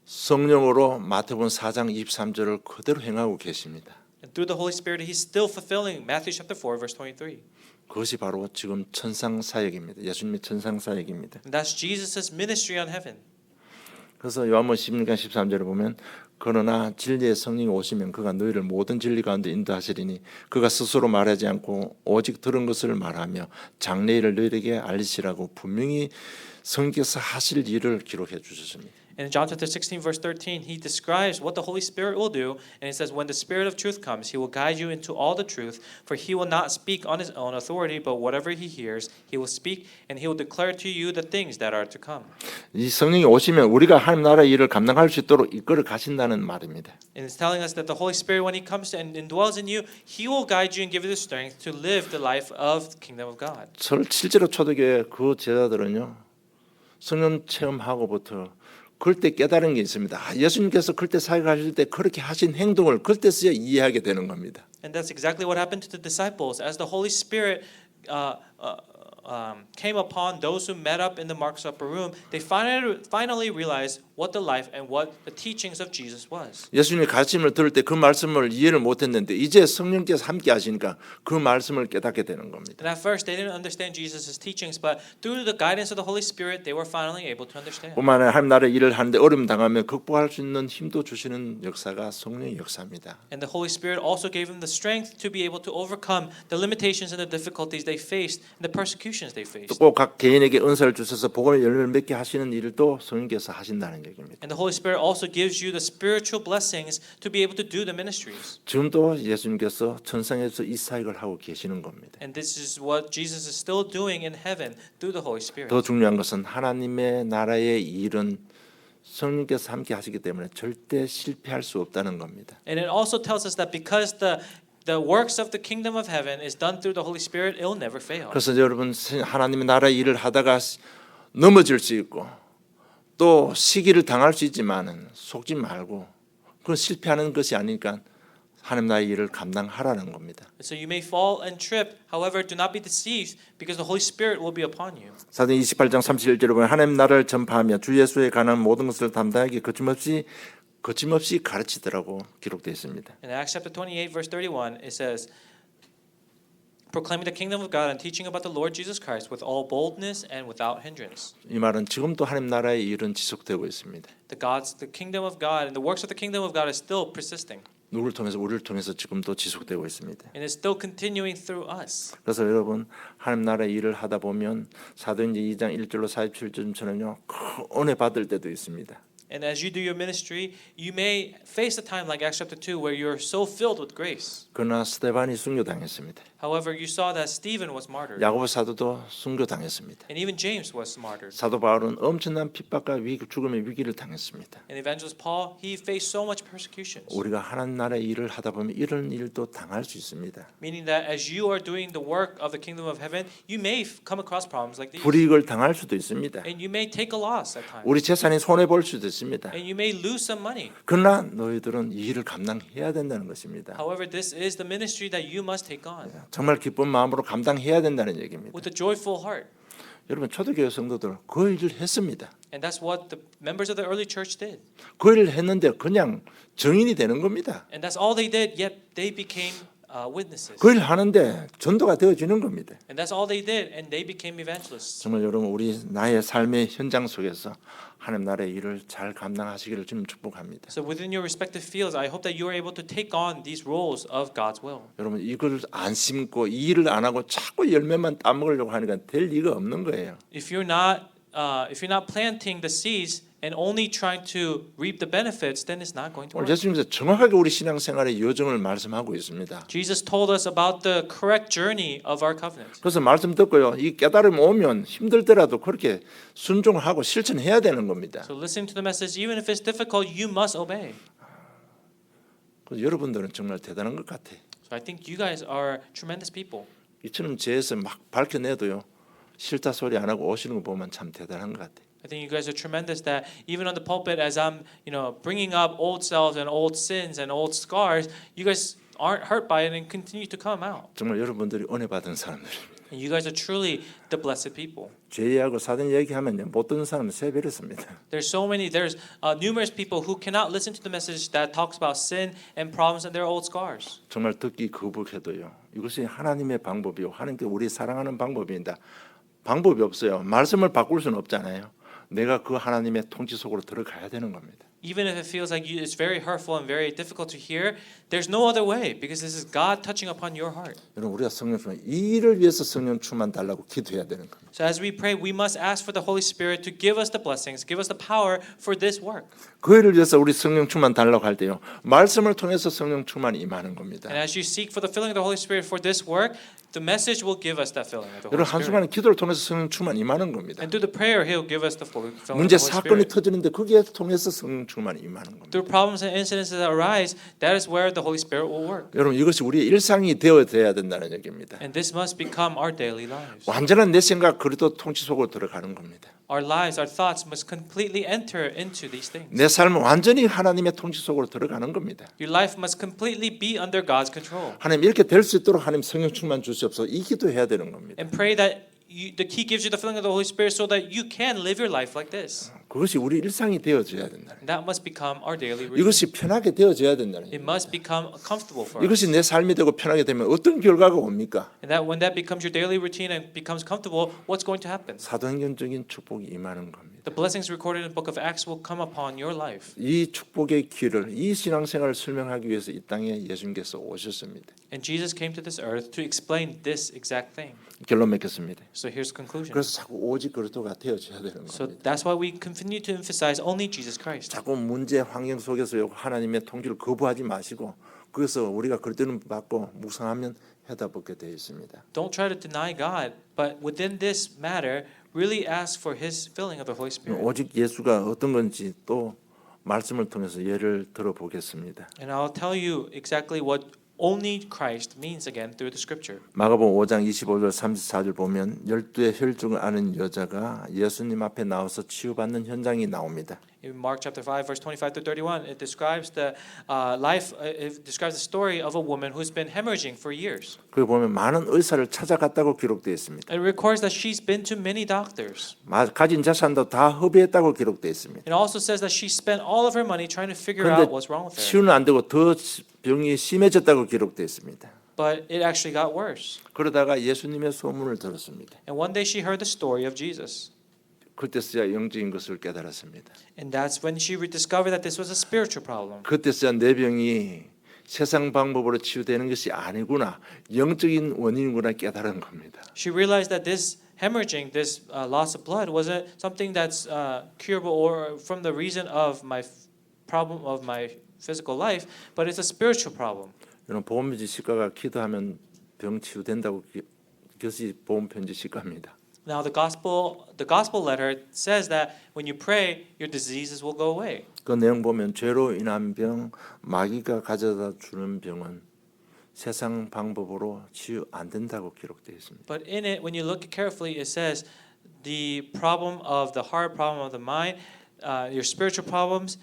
성령으로 마태복음 4장 23절을 그대로 행하고 계십니다. And through the Holy Spirit, he's still fulfilling Matthew chapter 4 verse 23. 그것이 바로 지금 천상 사역입니다. 예수님의 천상 사역입니다. And that's Jesus' ministry on heaven. 그래서 요한복음 16장 13절에 보면 그러나 진리의 성령이 오시면 그가 너희를 모든 진리 가운데 인도하시리니 그가 스스로 말하지 않고 오직 들은 것을 말하며 장래일을 너희에게 알리시라고 분명히 성령께서 하실 일을 기록해 주셨습니다. And in John chapter 16 verse 13, he describes what the Holy Spirit will do, and he says, when the Spirit of truth comes, he will guide you into all the truth, for he will not speak on his own authority, but whatever he hears, he will speak, and he will declare to you the things that are to come. 이 성령이 오시면 우리가 하나님 나라의 일을 감당할 수 있도록 이끌어 가신다는 말입니다. And it's telling us that the Holy Spirit, when he comes and indwells in you, he will guide you and give you the strength to live the life of the kingdom of God. 실제로 초대교회 그 제자들은요 성령 체험하고부터 그때 깨달은 게 있습니다. 예수님께서 그때 사역하실 때 그렇게 하신 행동을 그때서야 이해하게 되는 겁니다. And that's exactly what happened to the disciples as the Holy Spirit came upon those who met up in the Mark's upper room, they finally realized what the life and what the teachings of Jesus was. 예수님의 가르침을 들을 때 그 말씀을 이해를 못했는데 이제 성령께서 함께 하시니까 그 말씀을 깨닫게 되는 겁니다. And at first they didn't understand Jesus' teachings, but through the guidance of the Holy Spirit, they were finally able to understand. 뿐만 아니라 하나님 나라의 일을 하는데 어려움 당하면 극복할 수 있는 힘도 주시는 역사가 성령의 역사입니다. And the Holy Spirit also gave them the strength to be able to overcome the limitations and the difficulties they faced and the persecutions they faced. 또 꼭 각 개인에게 은사를 주셔서 복음의 열매를 맺게 하시는 일도 성령께서 하신다는 얘기입니다. And the Holy Spirit also gives you the spiritual blessings to be able to do the ministries. 지금도 예수님께서 천상에서 이 사역을 하고 계시는 겁니다. And this is what Jesus is still doing in heaven through the Holy Spirit. 더 중요한 것은 하나님의 나라의 일은 성령께서 함께 하시기 때문에 절대 실패할 수 없다는 겁니다. And it also tells us that because the works of the kingdom of heaven is done through the Holy Spirit, it will never fail. 그래서 여러분 하나님의 나라의 일을 하다가 넘어질 수 있고 또 시기를 당할 수 있지만은 속지 말고 그건 실패하는 것이 아니니까 하나님 나라의 일을 감당하라는 겁니다. So you may fall and trip, however, do not be deceived because the Holy Spirit will be upon you. 사도행 28장 31절에 보면 하나님 나라를 전파하며 주 예수에 관한 모든 것을 담당하게 거침없이 가르치더라고 기록되어 있습니다. In Acts chapter 28 verse 31 it says proclaiming the kingdom of God and teaching about the Lord Jesus Christ with all boldness and without hindrance. 이 말은 지금도 하나님 나라의 일은 지속되고 있습니다. The kingdom of God and the works of the kingdom of God is still persisting. 누구를 통해서 우리를 통해서 지금도 지속되고 있습니다. And it's still continuing through us. 그래서 여러분 하나님 나라의 일을 하다 보면 사도행전 2장 1절로 47절처럼요 큰 은혜 받을 때도 있습니다. And as you do your ministry, you may face a time like Acts chapter 2 where you're so filled with grace. 그러나 스데반이 순교당했습니다. However, you saw that Stephen was martyred. 야고보 사도도 순교당했습니다. And even James was martyred. 사도 바울은 엄청난 핍박과 죽음의 위기를 당했습니다. And evangelist Paul, he faced so much persecutions. 우리가 하나님 나라의 일을 하다 보면 이런 일도 당할 수 있습니다. Meaning that as you are doing the work of the kingdom of heaven, you may come across problems like these. 불이익을 당할 수도 있습니다. And you may take a loss at times. 우리 재산이 손해 볼 수도 있습니다. And you may lose some money. 그러나 너희들은 이 일을 감당해야 된다는 것입니다. However, this is the ministry that you must take on 정말 기쁜 마음으로 감당해야 된다는 얘기입니다. with a joyful heart. 여러분 초대교회 성도들 그 일을 했습니다. And that's what the members of the early church did. 그 일을 했는데 그냥 증인이 되는 겁니다. And that's all they did, yet they became witnesses. 그 일을 하는데 전도가 되어지는 겁니다. And that's all they did, and they became evangelists. 정말 여러분 우리 나의 삶의 현장 속에서 하나님 나라의 일을 잘 감당하시기를 주님 축복합니다. So within your respective fields, I hope that you are able to take on these roles of God's will. 여러분 이걸 안 심고 이 일을 안 하고 자꾸 열매만 따먹으려고 하니까 될 리가 없는 거예요. If you're not planting the seeds and only trying to reap the benefits, then it's not going to 오늘 work. 예수님께서 정확하게 우리 신앙생활의 여정을 말씀하고 있습니다. Jesus told us about the correct journey of our covenant. 그래서 말씀 듣고요. 이 깨달음이 오면 힘들 때라도 그렇게 순종하고 실천해야 되는 겁니다. So listening to the message, even if it's difficult, you must obey. 그래서 여러분들은 정말 대단한 것 같아. So I think you guys are tremendous people. 이처럼 죄에서 막 밝혀내도요. 싫다 소리 안 하고 오시는 거 보면 참 대단한 것 같아. I think you guys are tremendous that even on the pulpit as I'm, bringing up old selves and old sins and old scars, you guys aren't hurt by it and continue to come out. 정말 여러분들이 은혜 받은 사람들입니다. And you guys are truly the blessed people. 죄하고 사단 얘기하면 못 듣는 사람은 세배렸습니다. There's numerous people who cannot listen to the message that talks about sin and problems and their old scars. 정말 듣기 거북해도요. 이것이 하나님의 방법이요. 하나님께 우리 사랑하는 방법입니다. 방법이 없어요. 말씀을 바꿀 수는 없잖아요. 내가 그 하나님의 통치 속으로 들어가야 되는 겁니다. Even if it feels like it's very hurtful and very difficult to hear, there's no other way because this is God touching upon your heart. 여러분 우리가 성령 충만 이 일을 위해서 성령 충만 달라고 기도해야 되는 겁니다. So as we pray, we must ask for the Holy Spirit to give us the blessings, give us the power for this work. 그 일을 위해서 우리 성령 충만 달라고 할 때요. 말씀을 통해서 성령 충만이 임하는 겁니다. And as you seek for the filling of the Holy Spirit for this work, the message will give us that filling of the Holy 여러분 Spirit. 한순간에 기도를 통해서 성령 충만 임하는 겁니다. And through the prayer, He'll give us the filling of the 문제 Holy 사건이 Spirit. 터지는데 거기에 통해서 성령 충만이 임하는 겁니다. Through problems and incidents that arise, that is where the Holy Spirit will work. 여러분 이것이 우리의 일상이 되어야 된다는 얘기입니다. And this must become our daily lives. 완전한 내 생각 그리도 통치 속으로 들어가는 겁니다. Our lives, our thoughts must completely enter into these things. 내 삶은 완전히 하나님의 통치 속으로 들어가는 겁니다. Your life must completely be under God's control. 하나님 이렇게 될 수 있도록 하나님 성령 충만 주시옵소서 이 기도해야 되는 겁니다. And pray that He gives you the filling of the Holy Spirit so that you can live your life like this. 그것이 우리 일상이 되어져야 된다. And that must become our daily routine. 이것이 편하게 되어져야 된다는 It 거예요. must become comfortable for us. 이것이 내 삶이 되고 편하게 되면 어떤 결과가 옵니까? And that when that becomes your daily routine and becomes comfortable, what's going to happen? 사도행전적인 축복이 임하는 겁니다. The blessings recorded in the book of Acts will come upon your life. 이 축복의 길을 이 신앙생활을 설명하기 위해서 이 땅에 예수님께서 오셨습니다. And Jesus came to this earth to explain this exact thing. 결론 맺겠습니다. So here's the conclusion. 그래서 자꾸 오직 그리스도가 되어져야 되는 So 겁니다. that's why we continue to emphasize only Jesus Christ. 자꾸 문제 환경 속에서 하나님의 통치를 거부하지 마시고 그래서 우리가 그리스도를 받고 묵상하면 해답 얻게 되어 있습니다. Don't try to deny God, but within this matter, really ask for His filling of the Holy Spirit. 오직 예수가 어떤 건지 또 말씀을 통해서 예를 들어보겠습니다. And I'll tell you exactly what only Christ means again through the Scripture. 마가복음 5장 25절 34절 보면 12의 혈증을 앓는 여자가 예수님 앞에 나와서 치유받는 현장이 나옵니다. In Mark chapter 5, verse 25 to 31, it describes the it describes the story of a woman who's been hemorrhaging for years. 그 보면 많은 의사를 찾아갔다고 기록되어 있습니다. It records that she's been to many doctors. 가진 자산도 다 허비했다고 기록되어 있습니다. It also says that she spent all of her money trying to figure 그런데 out what's wrong with her. 치유는 안 되고 더 병이 심해졌다고 기록되어 있습니다. But it actually got worse. 그러다가 예수님의 소문을 들었습니다. And one day she heard the story of Jesus. 그때서야 영적인 것을 깨달았습니다. And that's when she discovered that this was a spiritual problem. 그때서야 내 병이 세상 방법으로 치유되는 것이 아니구나, 영적인 원인이구나 깨달은 겁니다. She realized that this hemorrhaging, this loss of blood, wasn't something that's curable or from the reason of my problem of my physical life, but it's a spiritual problem. 여러분 보험편지 시가가 기도하면 병 치유된다고 그것이 보험편지 시가입니다. Now the gospel letter says that when you pray, your diseases will go away. 그 내용 보면 죄로 인한 병, 마귀가 가져다 주는 병은 세상 방법으로 치유 안 된다고 기록되어 있습니다. But in it, when you look carefully, it says the problem of the heart, problem of the mind, your spiritual problems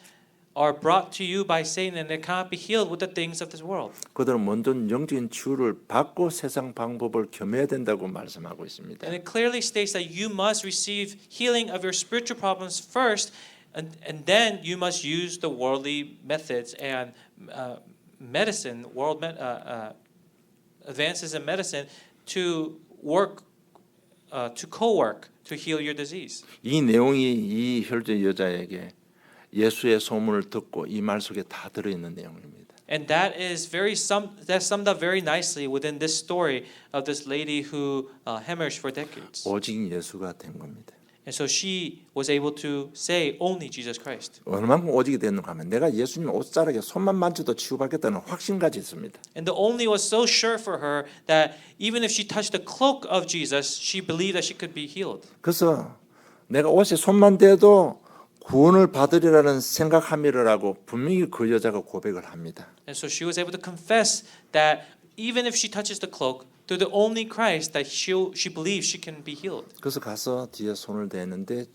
are brought to you by Satan, and it cannot be healed with the things of this world. 그들은 먼저 영적인 치유를 받고 세상 방법을 겸해야 된다고 말씀하고 있습니다. And it clearly states that you must receive healing of your spiritual problems first, and then you must use the worldly methods and medicine, advances in medicine to work, to co-work to heal your disease. 이 내용이 이 혈증 여자에게 예수의 소문을 듣고 이 말 속에 다 들어 있는 내용입니다. And that's summed up very nicely within this story of this lady who hemorrhaged for decades. 오직 예수가 된 겁니다. And so she was able to say only Jesus Christ. 얼마만큼 오직이 됐는가 하면 내가 예수님 옷자락에 손만 만져도 치유받겠다는 확신까지 있습니다. And the only was so sure for her that even if she touched the cloak of Jesus, she believed that she could be healed. 그래서 내가 옷에 손만 대도 구원을 받으리라는 생각함이라고 분명히 그 여자가 고백을 합니다. And so she was able to confess that even if she touches the cloak, through the only Christ, that she believes she can be healed. 그래서 가서 뒤에 손을 대는데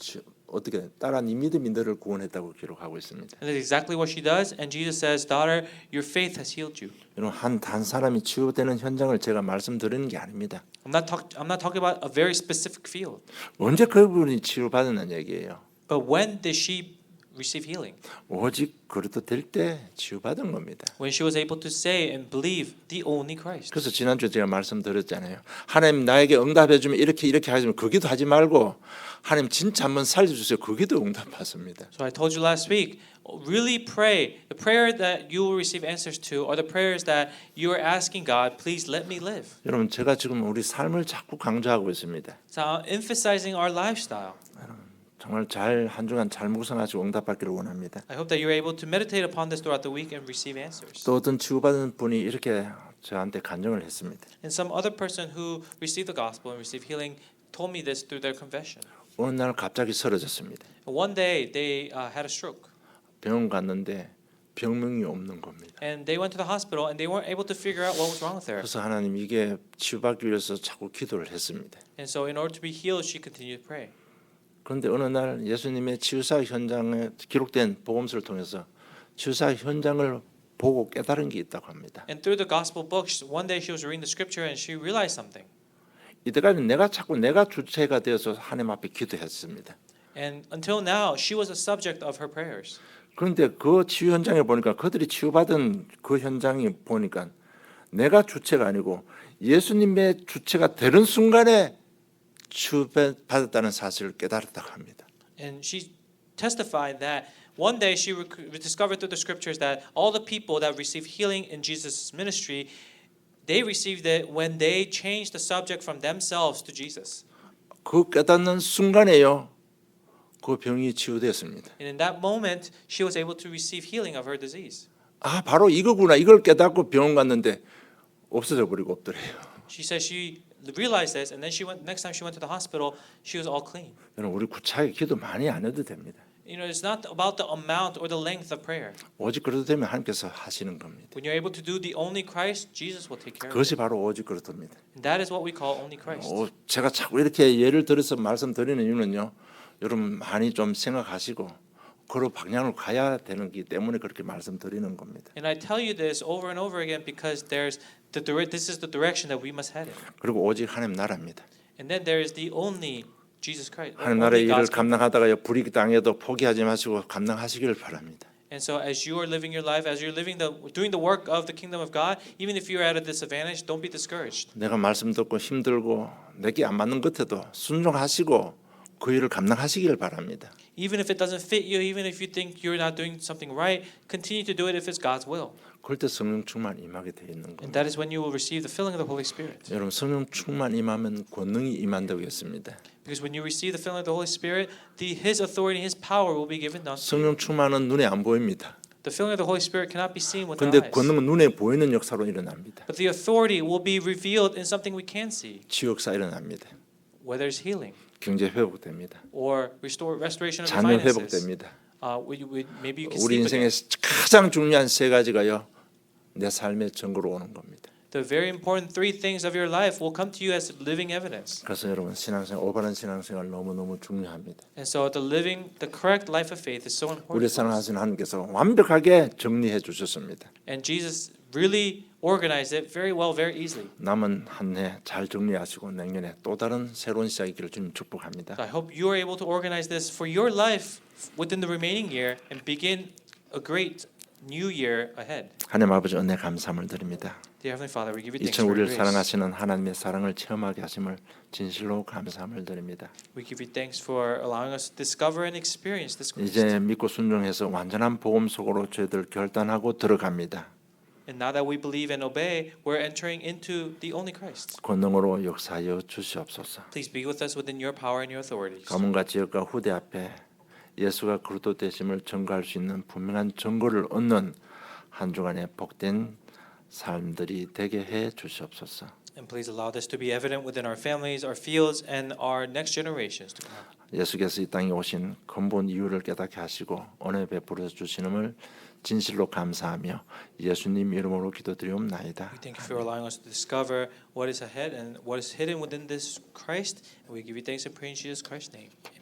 어떻게 따라 네 믿음이 너를 구원했다고 기록하고 있습니다. And that's exactly what she does. And Jesus says, "Daughter, your faith has healed you." 여러분 단 사람이 치유되는 현장을 제가 말씀드리는 게 아닙니다. I'm not talking about a very specific field. 언제 그분이 치유받았는 얘기예요. But when did she receive healing? 오직 그리스도 될 때 치유받은 겁니다. When she was able to say and believe the only Christ. 그래서 지난주에 제가 말씀드렸잖아요. 하나님 나에게 응답해 주면 이렇게 하지만 그 기도 하지 말고 하나님 진짜 한번 살려주세요. 그 기도 응답받습니다. So I told you last week, really pray. The prayer that you will receive answers to are the prayers that you are asking God, please let me live. 여러분 제가 지금 우리 삶을 자꾸 강조하고 있습니다. So I'm emphasizing our lifestyle. 정말 한 주간 잘 묵상하시고 응답받기를 원합니다. I hope that you're able to meditate upon this throughout the week and receive answers. 또 어떤 치유받은 분이 이렇게 저한테 간증을 했습니다. And some other person who received the gospel and received healing told me this through their confession. 어느 날 갑자기 쓰러졌습니다. One day they had a stroke. 병원 갔는데 병명이 없는 겁니다. And they went to the hospital and they weren't able to figure out what was wrong with her. 그래서 하나님 이게 치유받기 위해서 자꾸 기도를 했습니다. And so in order to be healed, she continued to pray. 그런데 어느 날 예수님의 치유사 현장에 기록된 복음서를 통해서 치유사 현장을 보고 깨달은 게 있다고 합니다. And through the gospel books, one day she was reading the scripture and she realized something. 이때까지 내가 자꾸 내가 주체가 되어서 하나님 앞에 기도했습니다. And until now, she was a subject of her prayers. 그런데 그 치유 현장에 보니까 그들이 치유받은 그 현장이 보니까 내가 주체가 아니고 예수님의 주체가 되는 순간에 치유받았다는 사실을 깨달았다고 합니다. And she testified that one day she discovered through the scriptures that all the people that received healing in Jesus' ministry, they received it when they changed the subject from themselves to Jesus. 그 깨닫는 순간에요, 그 병이 치유되었습니다. And in that moment, she was able to receive healing of her disease. 아, 바로 이거구나. 이걸 깨닫고 병원 갔는데 없어져 버리고 없더래요. She said she realized this, and then she went. Next time she went to the hospital, she was all clean. 여러분, 우리 구차하게 기도 많이 안 해도 됩니다. You know, it's not about the amount or the length of prayer. 오직 그래도 되면 하나님께서 하시는 겁니다. When you're able to do the only Christ, Jesus will take care of it. 그것이 바로 오직 그렇답니다. And that is what we call only Christ. 제가 자꾸 이렇게 예를 들어서 말씀드리는 이유는요, 여러분 많이 좀 생각하시고 그런 방향으로 가야 되는기 때문에 그렇게 말씀드리는 겁니다. And I tell you this over and over again because this is the direction that we must head in. 그리고 오직 하나님 나라입니다. And then there is the only Jesus Christ. 하나님 나라의 일을 감당하다가 불이익 당해도 포기하지 마시고 감당하시기를 바랍니다. And so as you are living your life, as you're doing the work of the kingdom of God, even if you're at a disadvantage, don't be discouraged. 내가 말씀 듣고 힘들고 내게 안 맞는 것에도 순종하시고 그 일을 감당하시기를 바랍니다. Even if it doesn't fit you, even if you think you're not doing something right, continue to do it if it's God's will. 그럴 때 성령 충만 임하게 되어 있는 And 겁니다. that is when you will receive the filling of the Holy Spirit. 여러분 성령 충만 임하면 권능이 임한다고 했습니다. Because when you receive the filling of the Holy Spirit, His authority, His power will be given unto you. 성령 충만은 눈에 안 보입니다. The filling of the Holy Spirit cannot be seen with our 그런데 eyes. 권능은 눈에 보이는 역사로 일어납니다. But the authority will be revealed in something we can see, 치유 역사 일어납니다. whether it's healing 경제 회복됩니다. or restoration of the 자녀 finances. 회복됩니다. Maybe you can 우리 sleep 인생의 again. 가장 중요한 세 가지가요, 내 삶의 증거로 오는 겁니다. The very important three things of your life will come to you as living evidence. 그래서 여러분 신앙생활, 올바른 신앙생활 너무너무 중요합니다. And so the correct life of faith is so 우리 important. 사랑하시는 하나님께서 완벽하게 정리해 주셨습니다. And Jesus really organized it very well, very easily. 남은 한 해 잘 정리하시고 내년에 또 다른 새로운 시작이기를 주님 축복합니다. So I hope you are able to organize this for your life within the remaining year and begin a great new year ahead. 하나님 아버지 은혜 감사함을 드립니다. Dear Heavenly Father, we give you thanks 이천 for your 우리를 grace. 사랑하시는 하나님의 사랑을 체험하게 하심을 진실로 감사함을 드립니다. We give you thanks for allowing us to discover and experience this grace. 이제 믿고 순종해서 완전한 복음 속으로 저희들 결단하고 들어갑니다. And now that we believe and obey, we're entering into the only Christ. 권능으로 역사하여 주시옵소서. Please be with us within your power and your authorities. 가문과 지역과 후대 앞에 예수가 그리스도 되심을 증거할 수 있는 분명한 증거를 얻는 한 주간의 복된 삶들이 되게 해 주시옵소서. And please allow this to be evident within our families, our fields, and our next generations to come. 예수께서 이 땅에 오신 근본 이유를 깨닫게 하시고 은혜 베풀어 주시는을 진실로 감사하며 예수님 이름으로 기도드리옵나이다. We thank you for allowing us to discover what is ahead and what is hidden within this Christ. And we give you thanks and praise in Jesus Christ's name. Amen.